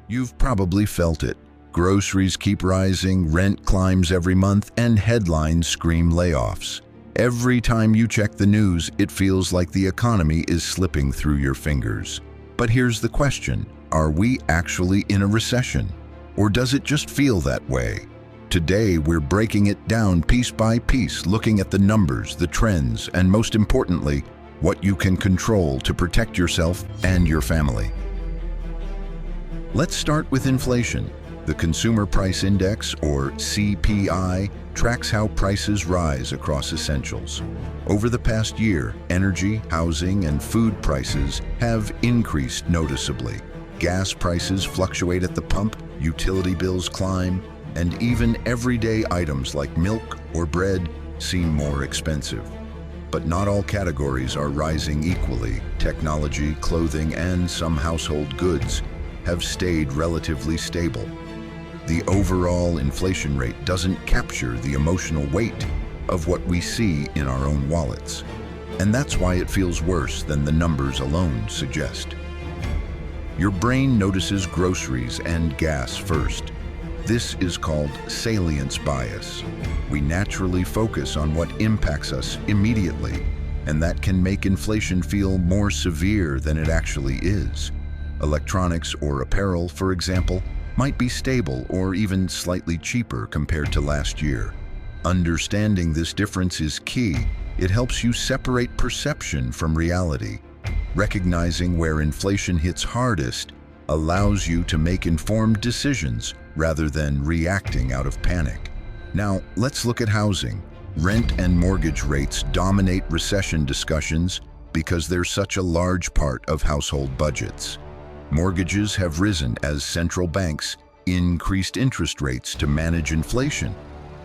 You've probably felt it. Groceries keep rising, rent climbs every month, and headlines scream layoffs. Every time you check the news, it feels like the economy is slipping through your fingers. But here's the question: are we actually in a recession? Or does it just feel that way? Today, we're breaking it down piece by piece, looking at the numbers, the trends, and most importantly, what you can control to protect yourself and your family. Let's start with inflation. The Consumer Price Index, or CPI, tracks how prices rise across essentials. Over the past year, energy, housing, and food prices have increased noticeably. Gas prices fluctuate at the pump, utility bills climb, and even everyday items like milk or bread seem more expensive. But not all categories are rising equally. Technology, clothing, and some household goods have stayed relatively stable. The overall inflation rate doesn't capture the emotional weight of what we see in our own wallets. And that's why it feels worse than the numbers alone suggest. Your brain notices groceries and gas first. This is called salience bias. We naturally focus on what impacts us immediately, and that can make inflation feel more severe than it actually is. Electronics or apparel, for example, might be stable or even slightly cheaper compared to last year. Understanding this difference is key. It helps you separate perception from reality. Recognizing where inflation hits hardest allows you to make informed decisions rather than reacting out of panic. Now, let's look at housing. Rent and mortgage rates dominate recession discussions because they're such a large part of household budgets. Mortgages have risen as central banks increased interest rates to manage inflation,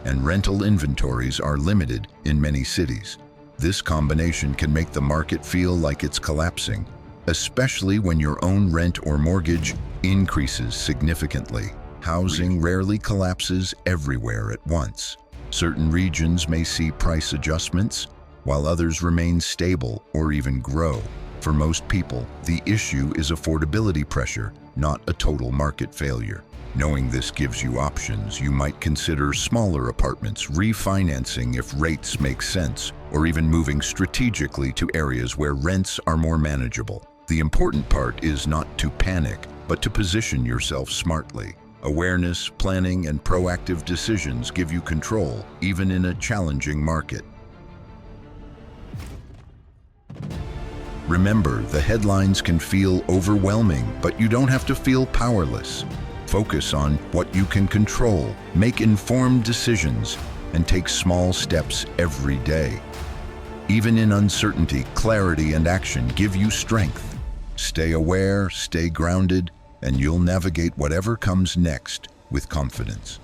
and rental inventories are limited in many cities. This combination can make the market feel like it's collapsing, especially when your own rent or mortgage increases significantly. Housing rarely collapses everywhere at once. Certain regions may see price adjustments, while others remain stable or even grow. For most people, the issue is affordability pressure, not a total market failure. Knowing this gives you options. You might consider smaller apartments, refinancing if rates make sense, or even moving strategically to areas where rents are more manageable. The important part is not to panic, but to position yourself smartly. Awareness, planning, and proactive decisions give you control, even in a challenging market. Remember, the headlines can feel overwhelming, but you don't have to feel powerless. Focus on what you can control, make informed decisions, and take small steps every day. Even in uncertainty, clarity and action give you strength. Stay aware, stay grounded, and you'll navigate whatever comes next with confidence.